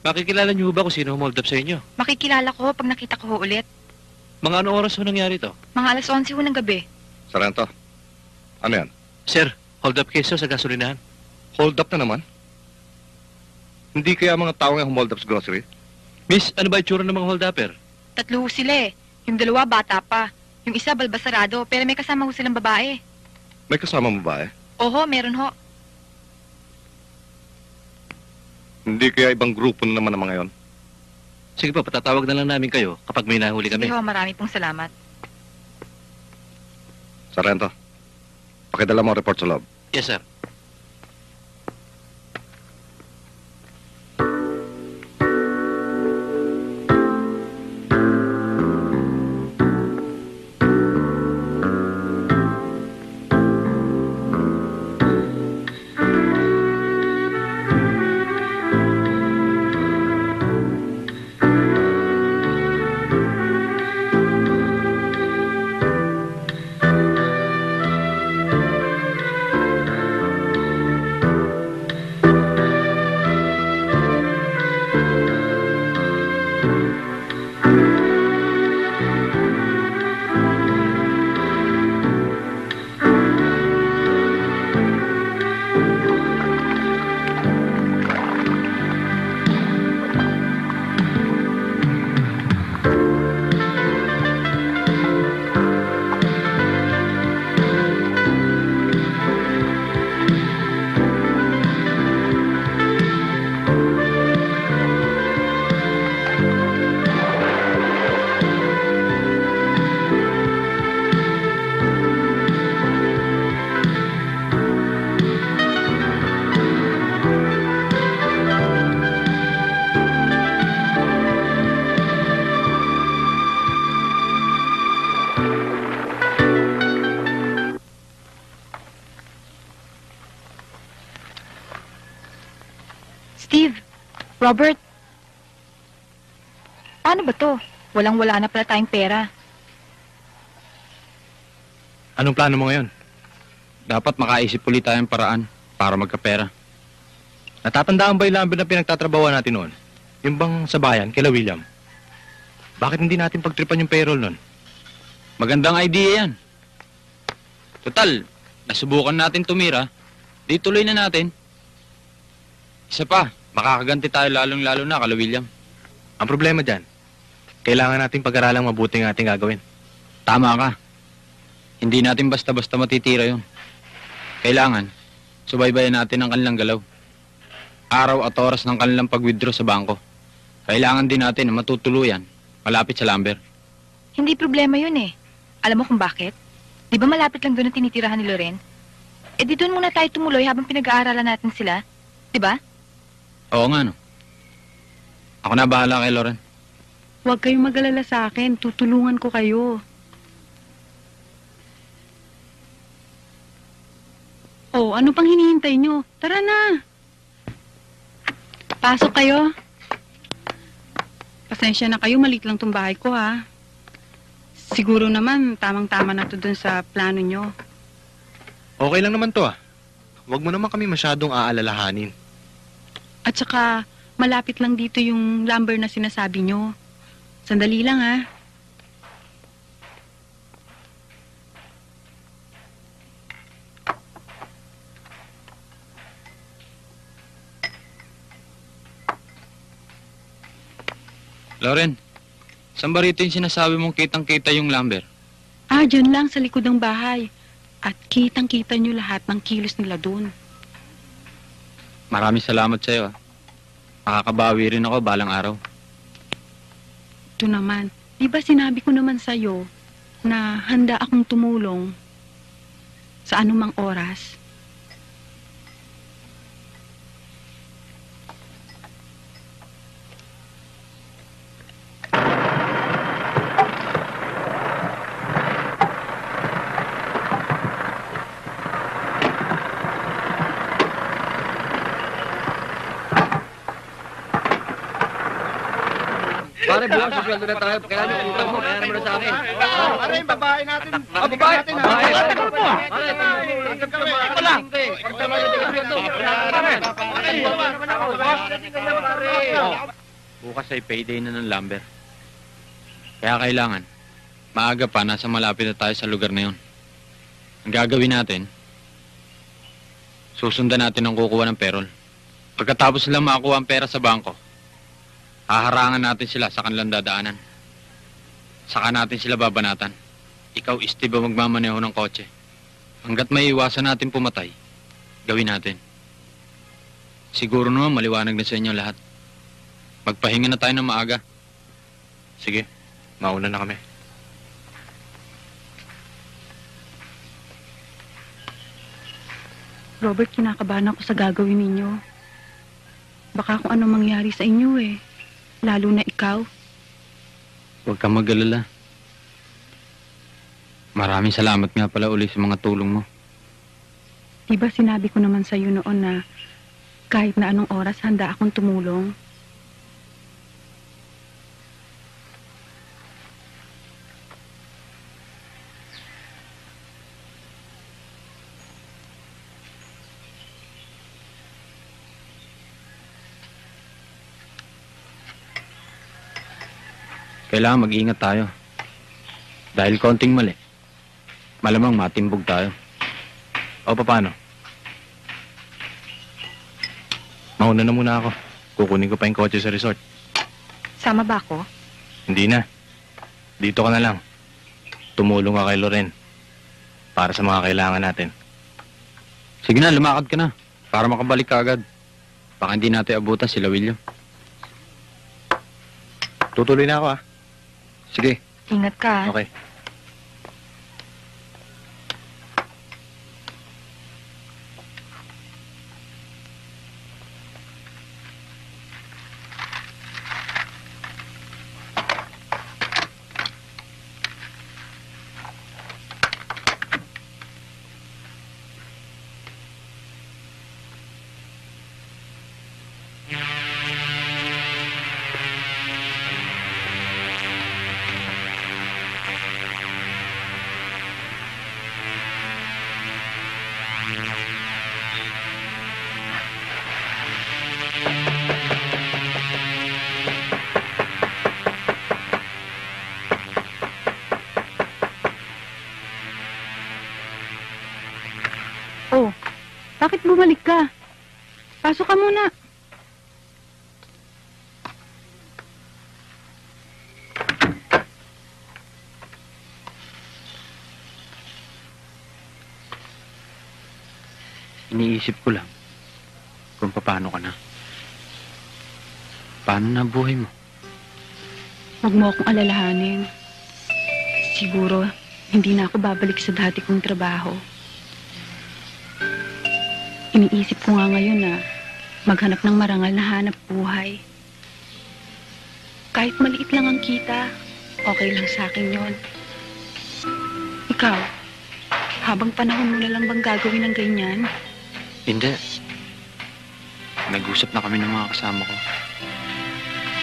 Makikilala niyo ba kung sino humold up sa inyo? Makikilala ko pag nakita ko ho ulit. Mga anong oras ho nangyari to? Mga alas 11 ho ng gabi. Sarento, ano yan? Sir, hold up case ho sa gasolinahan. Hold up na naman? Hindi kaya mga tao nga humold up sa grocery? Miss, ano ba itsura ng mga hold upper? 3 ho sila eh. Yung 2 bata pa. Yung isa balbasarado, pero may kasama ho silang babae. May kasama mo ba eh? Oho, meron ho. Hindi kaya ibang grupo na naman ang mga yon? Sige po, patatawag na lang namin kayo kapag may nahuli kami. Sige ho, marami pong salamat. Sarento, pakidala mo ang report sa loob. Yes, sir. Steve, Robert, paano ba to? Walang-wala na pala tayong pera. Anong plano mo ngayon? Dapat makaisip ulit tayong paraan para magkapera. Natatandaan ba yung lumber na pinagtatrabawan natin noon? Yung bang sa bayan, kila William? Bakit hindi natin pagtripan yung payroll noon? Magandang idea yan. Total, nasubukan natin tumira. Di tuloy na natin. Isa pa, makakaganti tayo lalong-lalo na kala William. Ang problema dyan, kailangan nating pag-aralang mabuti ang ating gagawin. Tama ka. Hindi natin basta-basta matitira yun. Kailangan, subaybayan natin ang kanilang galaw. Araw at oras ng kanilang pag-withdraw sa bangko. Kailangan din natin na matutuluyan malapit sa lumber. Hindi problema yun eh. Alam mo kung bakit? Di ba malapit lang doon ang tinitirahan ni Loren? Eh di doon muna tayo tumuloy habang pinag-aaralan natin sila. Di ba? Oo nga no. Ako na bahala kay Loren. Huwag kayong mag-alala sa akin. Tutulungan ko kayo. Oh, ano pang hinihintay nyo? Tara na. Pasok kayo. Pasensya na kayo, maliit lang tong bahay ko ha. Siguro naman, tamang-tama na to dun sa plano nyo. Okay lang naman to ah. Huwag mo naman kami masyadong aalalahanin. At saka, malapit lang dito yung lumber na sinasabi nyo. Sandali lang ha. Loren, saan ba rito yung sinasabi mong kitang-kita yung lumber? Ah, dyan lang sa likod ng bahay. At kitang-kita nyo lahat ng kilos nila dun. Maraming salamat sa'yo. Makakabawi rin ako balang araw. Ito naman, di ba sinabi ko naman sa'yo na handa akong tumulong sa anumang oras? Pare, bukas susweldo na tayo. Kaya nyo, utang mo, kaya naman na sa akin. Pare, yung babae natin. Babae! Babae! Ito lang. Bukas ay payday na ng lumber. Kaya kailangan, maaga pa nasa malapit na tayo sa lugar na yun. Ang gagawin natin, susundan natin ang kukuha ng payroll. Pagkatapos nilang makakuha ang pera sa bangko, haharangan natin sila sa kanilang dadaanan. Saka natin sila babanatan. Ikaw, Steve, ang magmamaneho ng kotse. Hanggat may iwasan natin pumatay, gawin natin. Siguro naman maliwanag na sa inyo lahat. Magpahinga na tayo ng maaga. Sige, mauna na kami. Robert, kinakabahan ako sa gagawin ninyo. Baka kung ano mangyari sa inyo eh. Lalo na ikaw. Huwag kang mag-alala. Maraming salamat nga pala uli sa mga tulong mo. Diba sinabi ko naman sa'yo noon na kahit na anong oras handa akong tumulong? Kailangan mag-ingat tayo. Dahil konting mali, malamang matimbog tayo. O paano? Mauna na muna ako. Kukunin ko pa yung kotse sa resort. Sama ba ako? Hindi na. Dito ka na lang. Tumulong ka kay Loren. Para sa mga kailangan natin. Sige na, lumakad ka na. Para makabalik ka agad. Baka hindi natin abutan sila William. Tutuloy na ako ah. Sige. Ingat ka. Okay. Bakit bumalik ka? Pasok ka muna. Iniisip ko lang kung paano ka na. Paano na buhay mo? Huwag mo akong alalahanin. Siguro, hindi na ako babalik sa dati kong trabaho. Iniisip ko nga ngayon na maghanap ng marangal na hanap buhay. Kahit maliit lang ang kita, okay lang sa akin yon. Ikaw, habang panahon mo na lang bang gagawin ng ganyan? Hindi. Nag-usap na kami ng mga kasama ko.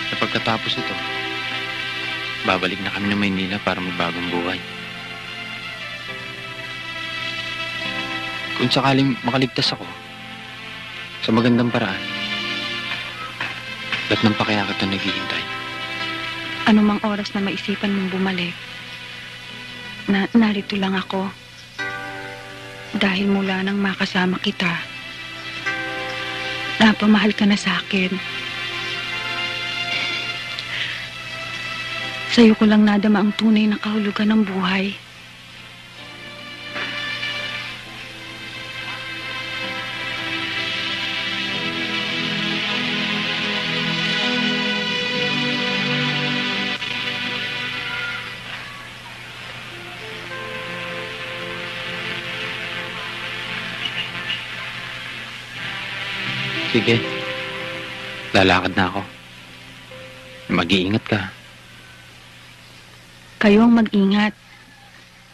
Sa pagkatapos ito, babalik na kami ng Maynila para magbagong buhay. Kung sakaling makaligtas ako sa magandang paraan, ba't nang pa kaya kita naghihintay? Anumang oras na maisipan mong bumalik, narito lang ako. Dahil mula nang makasama kita, napamahal ka na sa akin. Sa'yo ko lang nadama ang tunay na kahulugan ng buhay. Sige. Lalakad na ako. Mag-iingat ka. Kayo ang mag-ingat.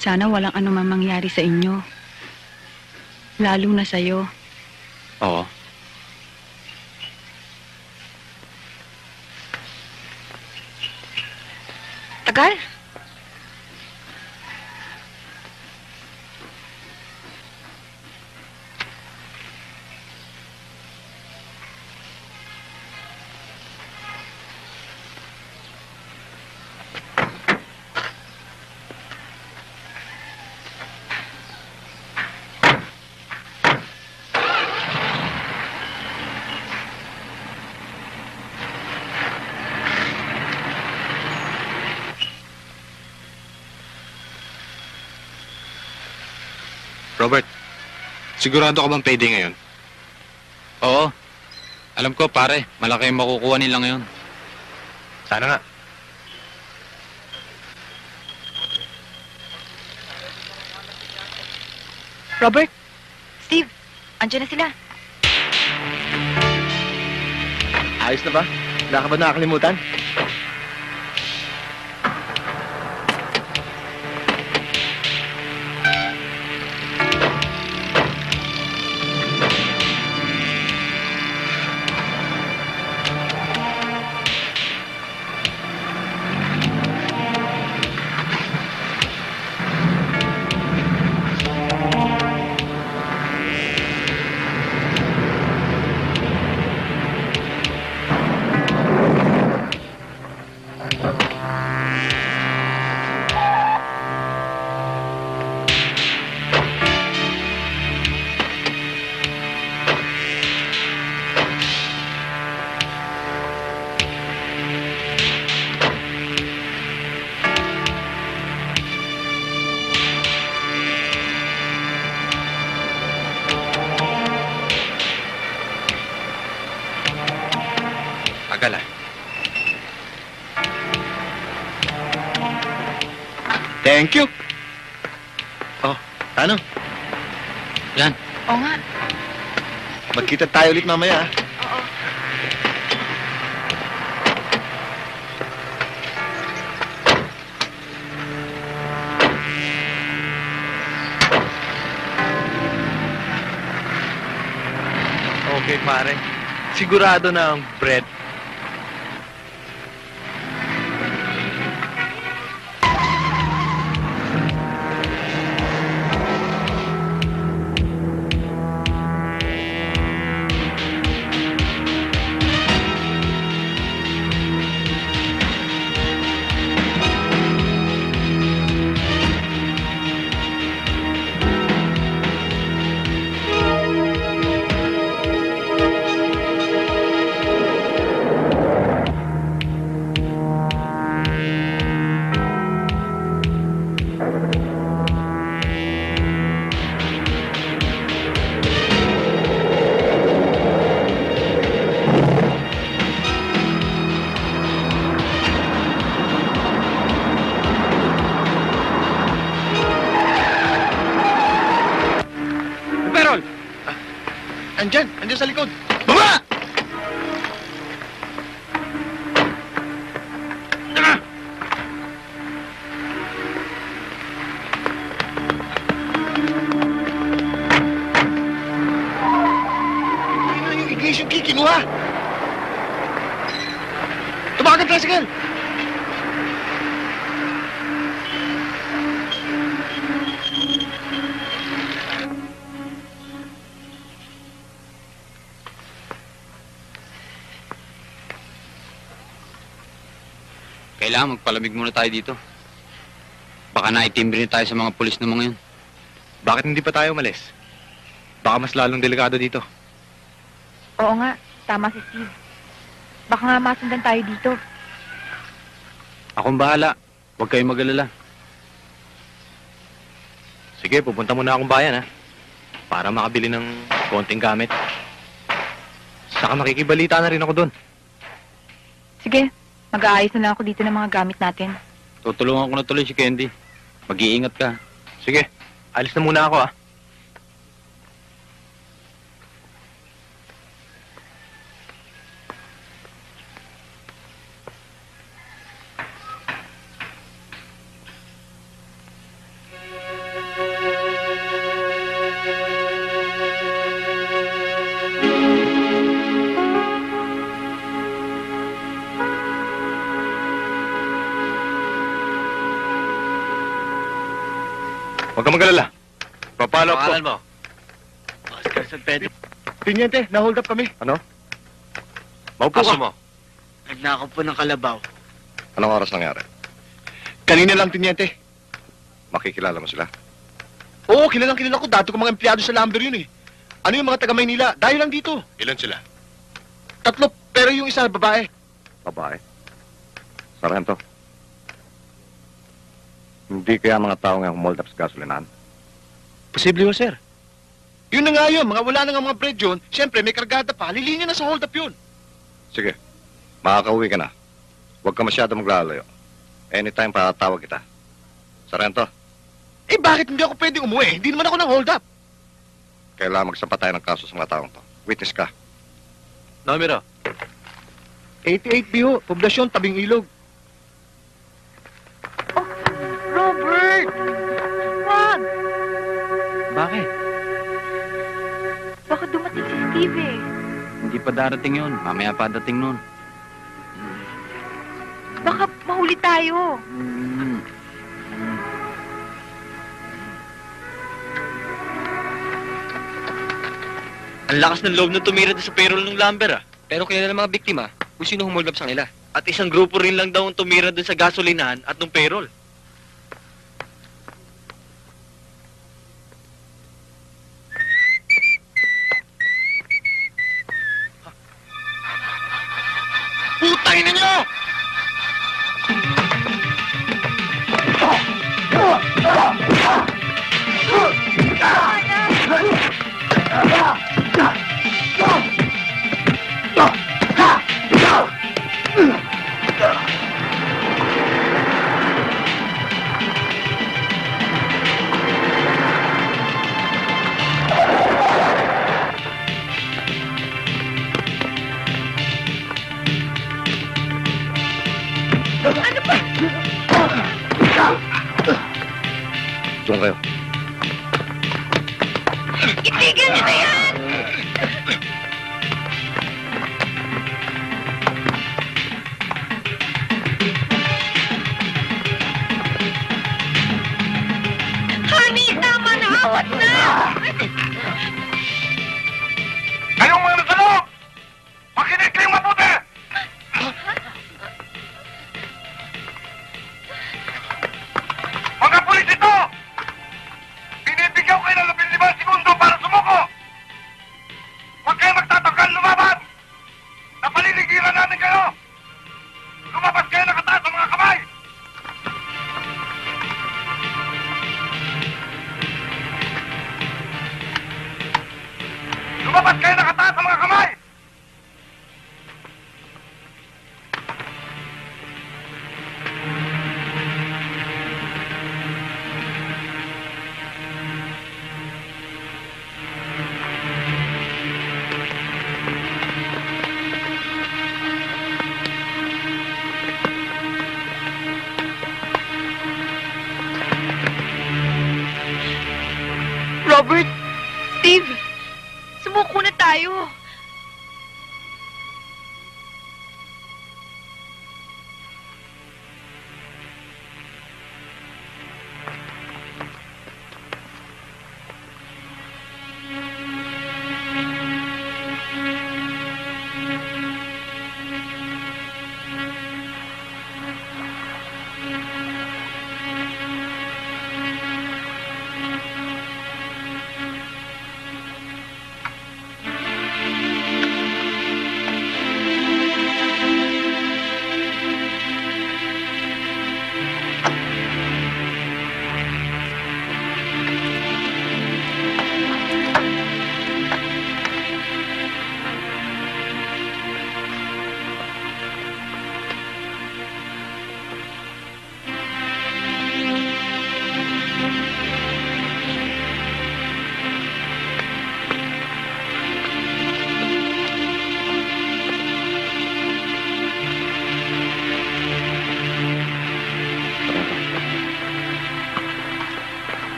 Sana walang anumang mangyari sa inyo. Lalo na sa'yo. Oo. Tagal. Robert, sigurado ka bang payday ngayon? Oo. Alam ko, pare. Malaki yung makukuha nila ngayon. Sana nga. Robert, Steve, andyan na sila. Ayos na ba? Wala ka ba nakakalimutan? Tagal ah. Thank you. Oh, ano? Yan. Oo nga. Magkita tayo ulit mamaya, ah. Oo. Okay, pare. Sigurado na ang bread. Andyan sa likod. Baba! Yung ignition key, kinuha! Tumakan, tricycle! Kailangan magpalamig muna tayo dito. Baka naitimbre tayo sa mga pulis na mga yun. Bakit hindi pa tayo umalis? Baka mas lalong delikado dito. Oo nga, tama si Steve. Baka nga masundan tayo dito. Akong bahala. Huwag kayong mag-alala. Sige, pupunta muna akong bayan, ha? Para makabili ng konting gamit. Saka makikibalita na rin ako doon. Sige, mag-aayos na lang ako dito ng mga gamit natin. Tutulungan ko na tuloy si Candy. Mag-iingat ka. Sige, alis na muna ako, ha? Huwag ka mag-alala. Papalo ko. mo? Oscar San Pedro. Tiniente, na-hold up kami. Ano? Maupo ka. mo? Nagnakaw po ng kalabaw. Anong oras nangyari? Kanina lang, Tiniente. Makikilala mo sila? Oo, kilala ko. Dati ko mga empleyado sa lumber yun, eh. Ano yung mga taga-Maynila? Dahil lang dito. Ilan sila? 3, pero yung isa, babae. Babae. Sargento. Hindi kaya mga tao nga humold up sa gasolinahan? Posible yun, sir. Yun na nga yun. Wala na nga mga bread yun. Siyempre, may kargada pa. Lilinya na sa hold up yun. Sige, makakauwi ka na. Huwag ka masyado maglalayo. Anytime patawag kita. Sargento, Eh, bakit hindi ako pwedeng umuwi? Hindi naman ako ng hold up. kailangan magsampa tayo ng kaso sa mga taong to. Witness ka. Numero? 88 Biho, poblasyon, tabing ilog. Robert! Wag! Bakit? Baka dumating si Steve eh. Hindi pa darating yun. Mamaya pa dating nun. Baka mahuli tayo. Ang lakas ng loob na tumira sa payroll ng lumber, ah. Pero kailan ang mga biktima? Kung sino humold up sa kanila? At isang grupo rin lang daw ang tumira doon sa gasolinahan at nung payroll. Putay na nyo! Doon kayo. Itigil niyo na yan! Honey, tama na! Awat na! Kayong mga nasa loob! Makinig kayong mabuti! Mga pulis ito! Binibigyan kayo ng 15 segundo para sumuko! Huwag kayo magtatakal, lumaban! Napaliligiran natin kayo! Lumabas kayo nakataas sa mga kamay! Lumabas kayo nakataas sa mga kamay! Sumuko na tayo.